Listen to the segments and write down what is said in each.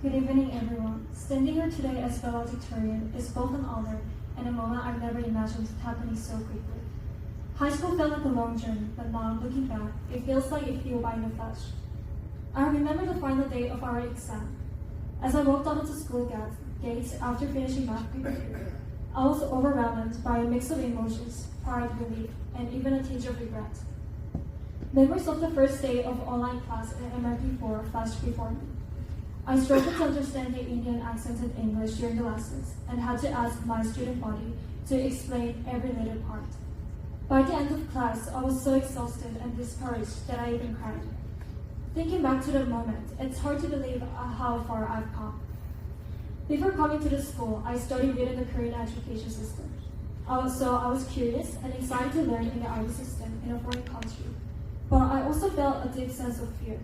Good evening, everyone. Standing here today as valedictorian is both an honor and a moment I've never imagined happening so quickly. High school felt like a long journey, but now, looking back, it feels like it flew by in a flash. I remember the final day of our exam. As I walked out of the school gates after finishing math paper 3, I was overwhelmed by a mix of emotions, pride, relief, and even a tinge of regret. Memories of the first day of online class in MRP4 flashed before me. I struggled to understand the Indian accent in English during the lessons and had to ask my student body to explain every little part. By the end of class, I was so exhausted and discouraged that I even cried. Thinking back to that moment, it's hard to believe how far I've come. Before coming to the school, I studied within the Korean education system. I was curious and excited to learn in the IB system in a foreign country, but I also felt a deep sense of fear.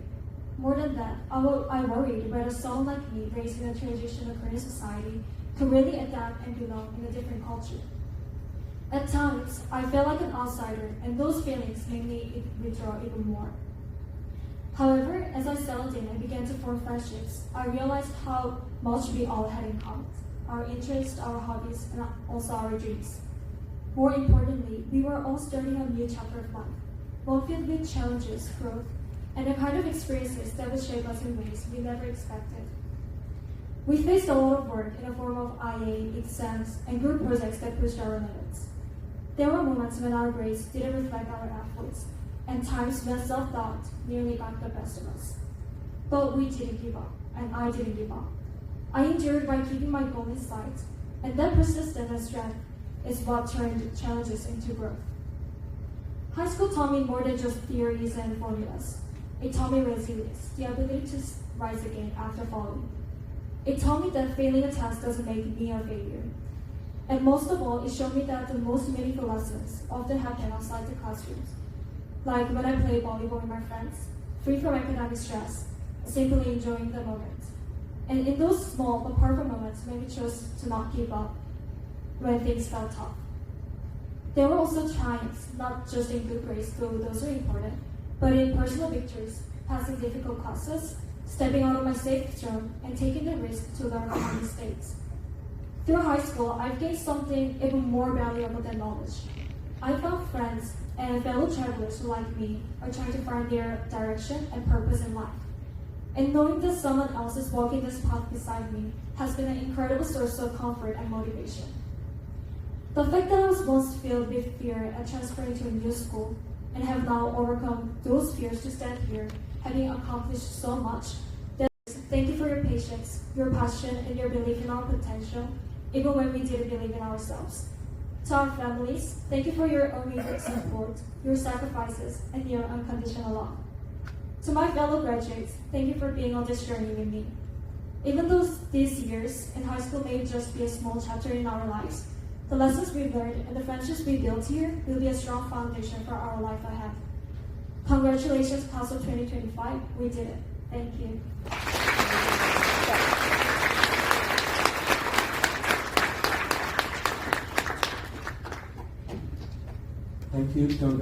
More than that, I worried whether someone like me raised in a traditional Korean society could really adapt and belong in a different culture. At times, I felt like an outsider, and those feelings made me withdraw even more. However, as I settled in and began to form friendships, I realized how much we all had in common: our interests, our hobbies, and also our dreams. More importantly, we were all starting a new chapter of life, one filled with challenges, growth, and the kind of experiences that would shape us in ways we never expected. We faced a lot of work in the form of IA, exams, and group projects that pushed our limits. There were moments when our grades didn't reflect our efforts, and times when self-doubt nearly got the best of us. But we didn't give up, and I didn't give up. I endured by keeping my goal in sight, and that persistence and strength is what turned challenges into growth. High school taught me more than just theories and formulas. It taught me resilience, the ability to rise again after falling. It taught me that failing a test doesn't make me a failure. And most of all, it showed me that the most meaningful lessons often happen outside the classrooms. Like when I play volleyball with my friends, free from academic stress, simply enjoying the moment. And in those small but powerful moments when we chose to not give up when things felt tough. There were also triumphs, not just in good grades, though those are important, but in personal victories, passing difficult classes, stepping out of my safe zone, and taking the risk to learn from my mistakes. Through high school, I've gained something even more valuable than knowledge. I found friends and fellow travelers who, like me, are trying to find their direction and purpose in life. And knowing that someone else is walking this path beside me has been an incredible source of comfort and motivation. The fact that I was once filled with fear at transferring to a new school and have now overcome those fears to stand here, having accomplished so much, thank you for your patience, your passion, and your belief in our potential, even when we didn't believe in ourselves. To our families, thank you for your unwavering support, your sacrifices, and your unconditional love. To my fellow graduates, thank you for being on this journey with me. Even though these years in high school may just be a small chapter in our lives, the lessons we learned and the friendships we built here will be a strong foundation for our life ahead. Congratulations, Class of 2025. We did it. Thank you. Thank you, Kyungah.